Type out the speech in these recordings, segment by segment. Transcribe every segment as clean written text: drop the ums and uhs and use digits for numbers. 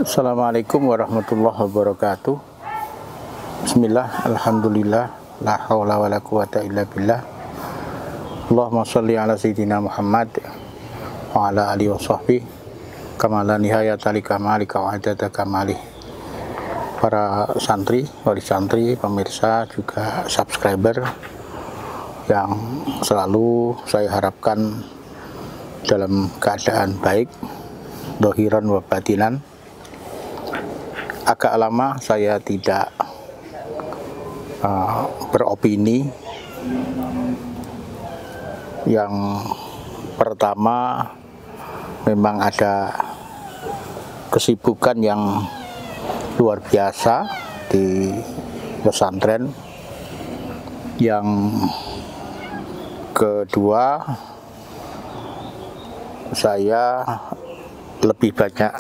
Assalamualaikum warahmatullahi wabarakatuh. Bismillah, alhamdulillah, la haula wa la quwata illa billah. Allahumma sholli ala sayyidina Muhammad wa ala alihi wa sahbihi kama la nihayata li kamalika wa adada kamalih. Para santri, wali santri, pemirsa, juga subscriber yang selalu saya harapkan dalam keadaan baik, dohiran wa batinan. Agak lama saya tidak beropini. Yang pertama, memang ada kesibukan yang luar biasa di pesantren. Yang kedua, saya lebih banyak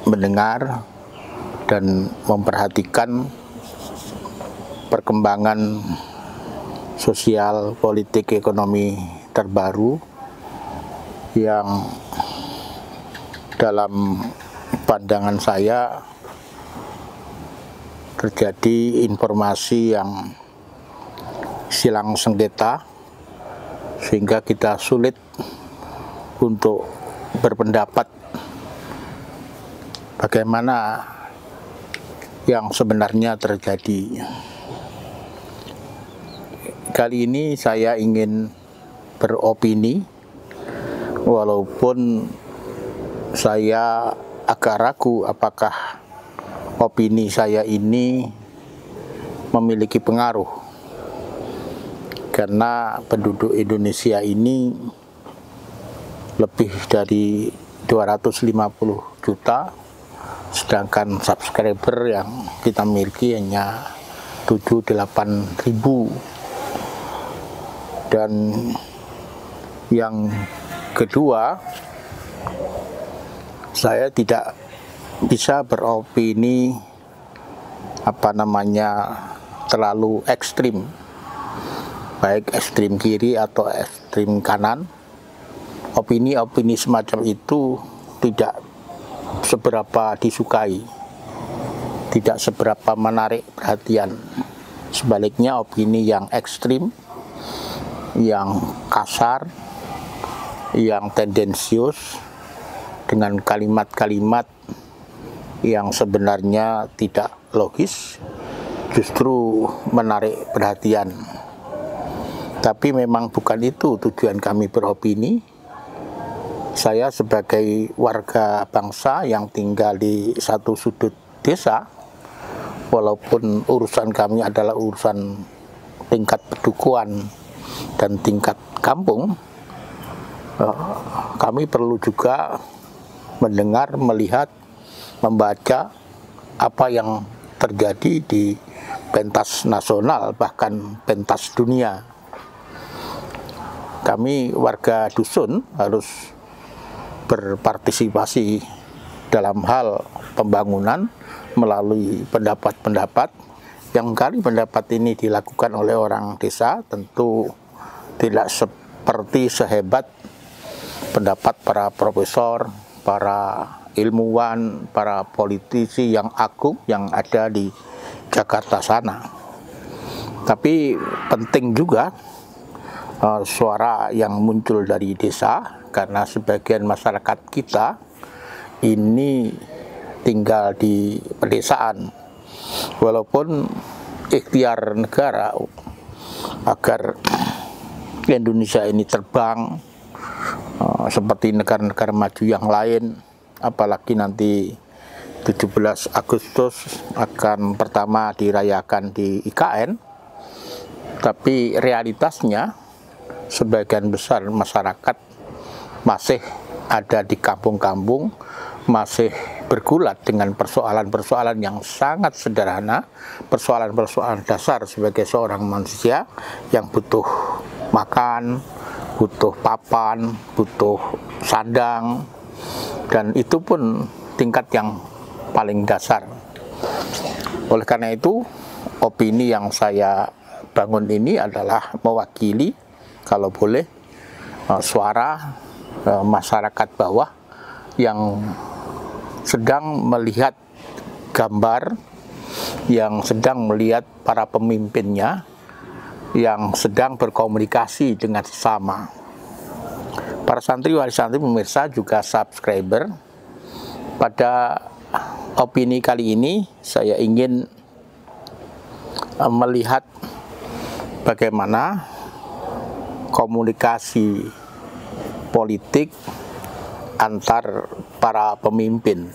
mendengar dan memperhatikan perkembangan sosial, politik, ekonomi terbaru yang dalam pandangan saya terjadi informasi yang silang sengketa, sehingga kita sulit untuk berpendapat bagaimana yang sebenarnya terjadi. Kali ini saya ingin beropini, walaupun saya agak ragu apakah opini saya ini memiliki pengaruh, karena penduduk Indonesia ini lebih dari 250 juta, sedangkan subscriber yang kita miliki hanya 7-8 ribu. Dan yang kedua, saya tidak bisa beropini terlalu ekstrim, baik ekstrim kiri atau ekstrim kanan. Opini-opini semacam itu tidak seberapa disukai, tidak seberapa menarik perhatian. Sebaliknya, opini yang ekstrim, yang kasar, yang tendensius, dengan kalimat-kalimat yang sebenarnya tidak logis, justru menarik perhatian. Tapi memang bukan itu tujuan kami beropini. Saya sebagai warga bangsa yang tinggal di satu sudut desa, walaupun urusan kami adalah urusan tingkat pedukuhan dan tingkat kampung, kami perlu juga mendengar, melihat, membaca apa yang terjadi di pentas nasional, bahkan pentas dunia. Kami warga dusun harus berpartisipasi dalam hal pembangunan melalui pendapat-pendapat. Yang kali pendapat ini dilakukan oleh orang desa tentu tidak seperti sehebat pendapat para profesor, para ilmuwan, para politisi yang agung yang ada di Jakarta sana. Tapi penting juga suara yang muncul dari desa, karena sebagian masyarakat kita ini tinggal di pedesaan. Walaupun ikhtiar negara agar Indonesia ini terbang seperti negara-negara maju yang lain, apalagi nanti 17 Agustus akan pertama dirayakan di IKN, tapi realitasnya sebagian besar masyarakat masih ada di kampung-kampung, masih bergulat dengan persoalan-persoalan yang sangat sederhana, persoalan-persoalan dasar sebagai seorang manusia yang butuh makan, butuh papan, butuh sandang, dan itu pun tingkat yang paling dasar. Oleh karena itu, opini yang saya bangun ini adalah mewakili, kalau boleh, suara masyarakat bawah yang sedang melihat gambar yang sedang melihat para pemimpinnya yang sedang berkomunikasi dengan sesama. Para santri wali santri pemirsa juga subscriber, pada opini kali ini saya ingin melihat bagaimana komunikasi politik antar para pemimpin.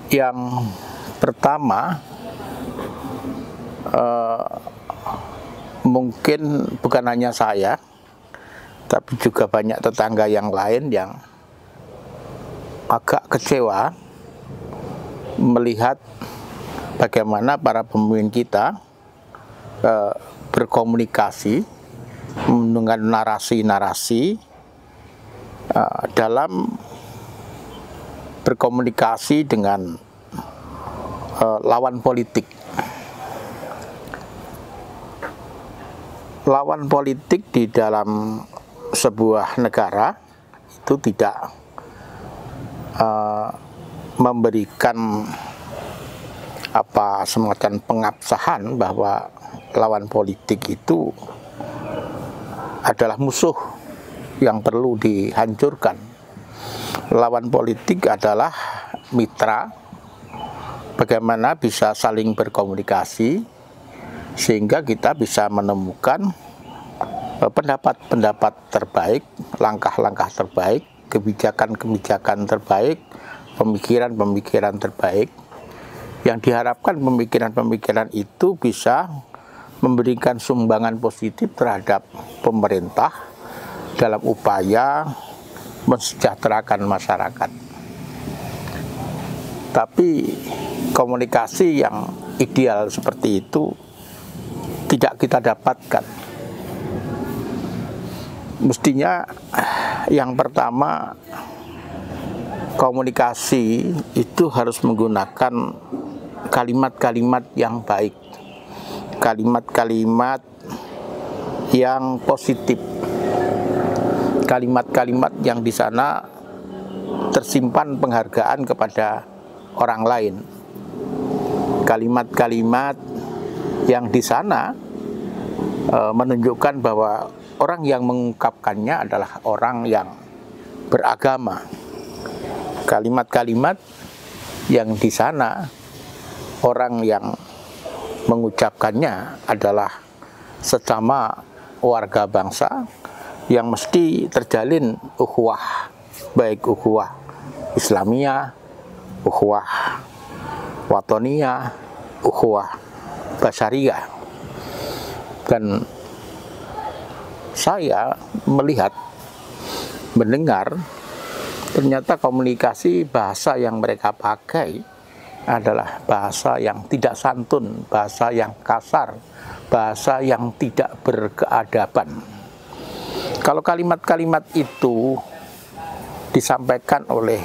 Yang pertama, mungkin bukan hanya saya, tapi juga banyak tetangga yang lain yang agak kecewa melihat bagaimana para pemimpin kita berkomunikasi dengan narasi-narasi dalam berkomunikasi dengan lawan politik. Lawan politik di dalam sebuah negara itu tidak memberikan semacam pengabsahan bahwa lawan politik itu adalah musuh yang perlu dihancurkan. Lawan politik adalah mitra, bagaimana bisa saling berkomunikasi sehingga kita bisa menemukan pendapat-pendapat terbaik, langkah-langkah terbaik, kebijakan-kebijakan terbaik, pemikiran-pemikiran terbaik, yang diharapkan pemikiran-pemikiran itu bisa memberikan sumbangan positif terhadap pemerintah dalam upaya mensejahterakan masyarakat. Tapi komunikasi yang ideal seperti itu tidak kita dapatkan. Mestinya yang pertama, komunikasi itu harus menggunakan kalimat-kalimat yang baik, kalimat-kalimat yang positif, kalimat-kalimat yang di sana tersimpan penghargaan kepada orang lain, kalimat-kalimat yang di sana menunjukkan bahwa orang yang mengungkapkannya adalah orang yang beragama, kalimat-kalimat yang di sana orang yang mengucapkannya adalah sesama warga bangsa yang mesti terjalin ukhuwah, baik ukhuwah Islamiyah, ukhuwah Watoniyah, ukhuwah Basyariyah. Dan saya melihat, mendengar, ternyata komunikasi bahasa yang mereka pakai adalah bahasa yang tidak santun, bahasa yang kasar, bahasa yang tidak berkeadaban. Kalau kalimat-kalimat itu disampaikan oleh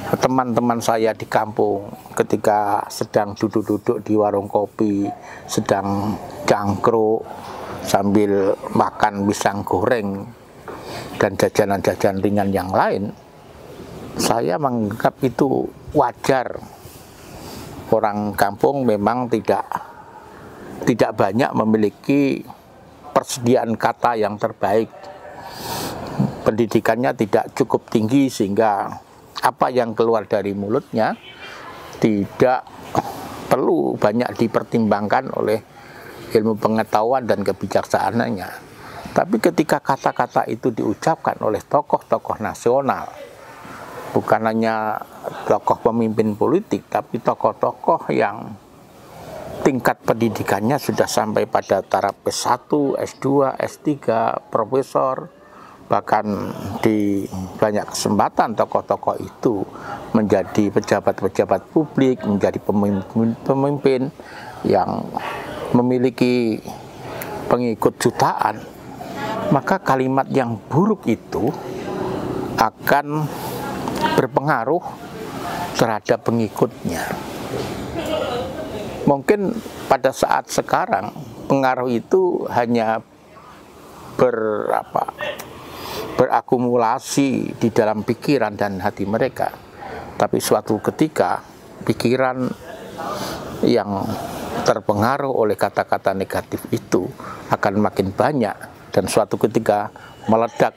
teman-teman saya di kampung ketika sedang duduk-duduk di warung kopi, sedang cangkruk sambil makan pisang goreng dan jajanan-jajanan ringan yang lain, saya menganggap itu wajar. Orang kampung memang tidak banyak memiliki persediaan kata yang terbaik. Pendidikannya tidak cukup tinggi sehingga apa yang keluar dari mulutnya tidak perlu banyak dipertimbangkan oleh ilmu pengetahuan dan kebijaksanaannya. Tapi ketika kata-kata itu diucapkan oleh tokoh-tokoh nasional, bukan hanya tokoh pemimpin politik, tapi tokoh-tokoh yang tingkat pendidikannya sudah sampai pada taraf S1, S2, S3, profesor, bahkan di banyak kesempatan tokoh-tokoh itu menjadi pejabat-pejabat publik, menjadi pemimpin yang memiliki pengikut jutaan, maka kalimat yang buruk itu akan berpengaruh terhadap pengikutnya. Mungkin pada saat sekarang pengaruh itu hanya berakumulasi di dalam pikiran dan hati mereka. Tapi suatu ketika pikiran yang terpengaruh oleh kata-kata negatif itu akan makin banyak, dan suatu ketika meledak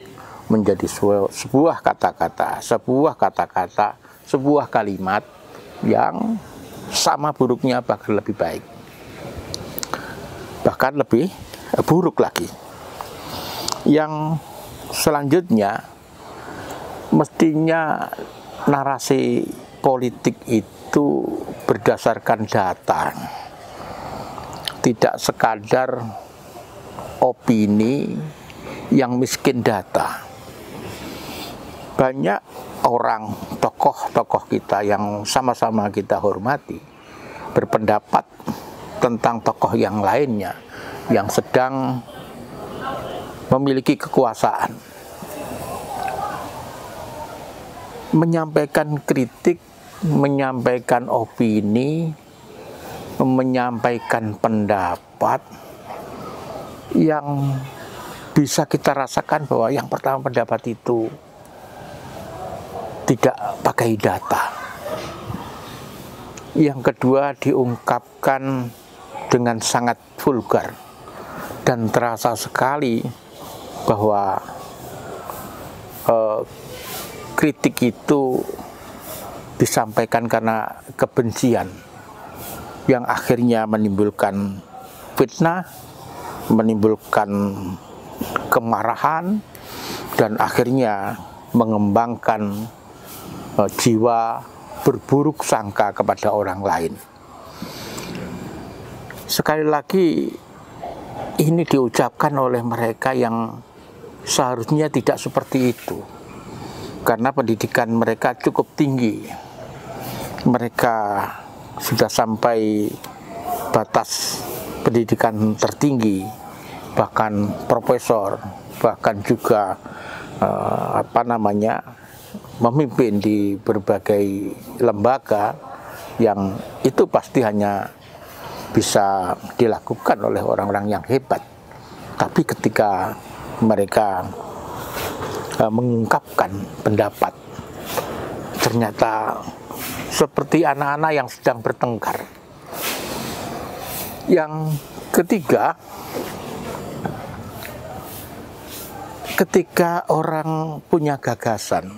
menjadi sebuah kata-kata, sebuah kalimat yang sama buruknya, bahkan lebih baik, bahkan lebih buruk lagi. Yang selanjutnya, mestinya narasi politik itu berdasarkan data, tidak sekadar opini yang miskin data. Banyak orang, tokoh-tokoh kita yang sama-sama kita hormati, berpendapat tentang tokoh yang lainnya yang sedang memiliki kekuasaan, menyampaikan kritik, menyampaikan opini, menyampaikan pendapat yang bisa kita rasakan bahwa yang pertama, pendapat itu tidak pakai data. Yang kedua, diungkapkan dengan sangat vulgar, dan terasa sekali bahwa kritik itu disampaikan karena kebencian yang akhirnya menimbulkan fitnah, menimbulkan kemarahan, dan akhirnya mengembangkan jiwa berburuk sangka kepada orang lain. Sekali lagi, ini diucapkan oleh mereka yang seharusnya tidak seperti itu, karena pendidikan mereka cukup tinggi. Mereka sudah sampai batas pendidikan tertinggi, bahkan profesor, bahkan juga memimpin di berbagai lembaga, yang itu pasti hanya bisa dilakukan oleh orang-orang yang hebat. Tapi ketika mereka mengungkapkan pendapat, ternyata seperti anak-anak yang sedang bertengkar. Yang ketiga, ketika orang punya gagasan,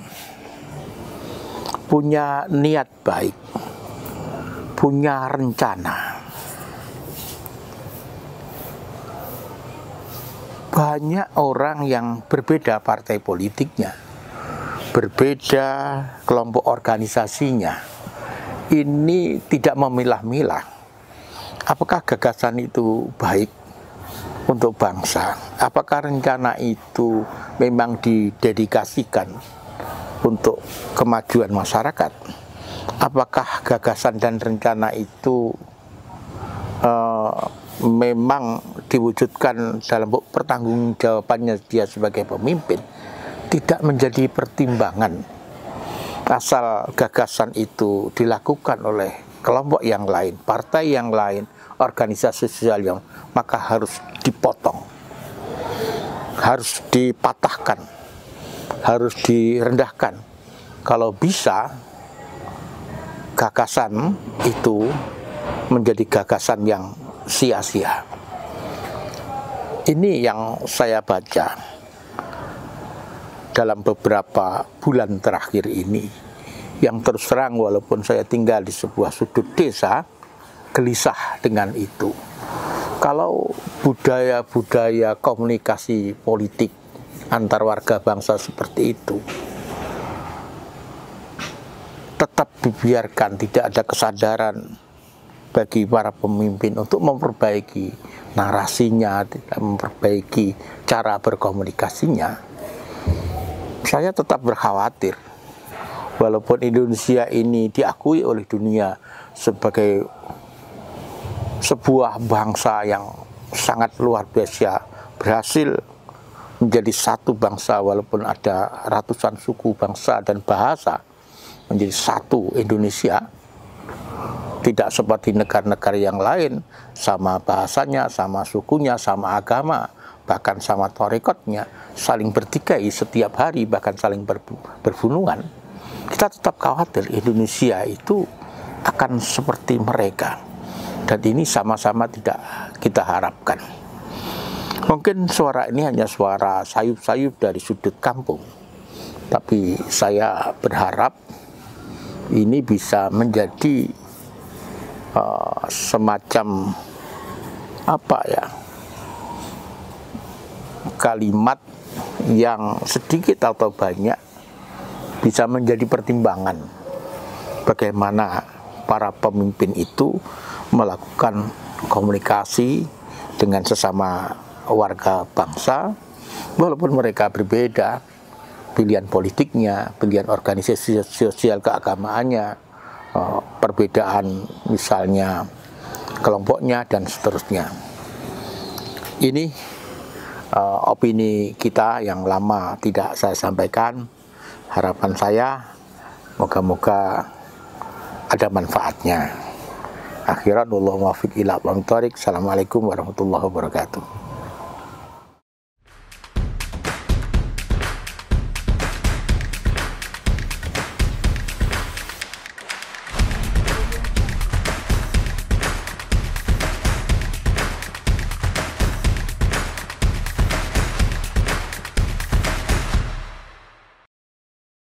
punya niat baik, punya rencana, banyak orang yang berbeda partai politiknya, berbeda kelompok organisasinya, ini tidak memilah-milah apakah gagasan itu baik untuk bangsa, apakah rencana itu memang didedikasikan untuk kemajuan masyarakat, apakah gagasan dan rencana itu memang diwujudkan dalam pertanggungjawabannya dia sebagai pemimpin. Tidak menjadi pertimbangan. Asal gagasan itu dilakukan oleh kelompok yang lain, partai yang lain, organisasi sosial yang, maka harus dipotong, harus dipatahkan, harus direndahkan. Kalau bisa, gagasan itu menjadi gagasan yang sia-sia. Ini yang saya baca dalam beberapa bulan terakhir ini, yang terus terang walaupun saya tinggal di sebuah sudut desa, gelisah dengan itu. Kalau budaya-budaya komunikasi politik antar warga bangsa seperti itu tetap dibiarkan, tidak ada kesadaran bagi para pemimpin untuk memperbaiki narasinya, memperbaiki cara berkomunikasinya, saya tetap berkhawatir. Walaupun Indonesia ini diakui oleh dunia sebagai sebuah bangsa yang sangat luar biasa, berhasil menjadi satu bangsa walaupun ada ratusan suku, bangsa, dan bahasa, menjadi satu Indonesia. Tidak seperti negara-negara yang lain, sama bahasanya, sama sukunya, sama agama, bahkan sama tarekatnya, saling bertikai setiap hari, bahkan saling berbunuhan. kita tetap khawatir Indonesia itu akan seperti mereka, dan ini sama-sama tidak kita harapkan. Mungkin suara ini hanya suara sayup-sayup dari sudut kampung, tapi saya berharap ini bisa menjadi semacam kalimat yang sedikit atau banyak bisa menjadi pertimbangan bagaimana para pemimpin itu melakukan komunikasi dengan sesama warga bangsa, walaupun mereka berbeda pilihan politiknya, pilihan organisasi sosial keagamaannya, perbedaan misalnya kelompoknya dan seterusnya. Ini opini kita yang lama tidak saya sampaikan. Harapan saya moga-moga ada manfaatnya. Akhiran, wallahu muwaffiq ila aqwamit thoriq. Assalamualaikum warahmatullahi wabarakatuh.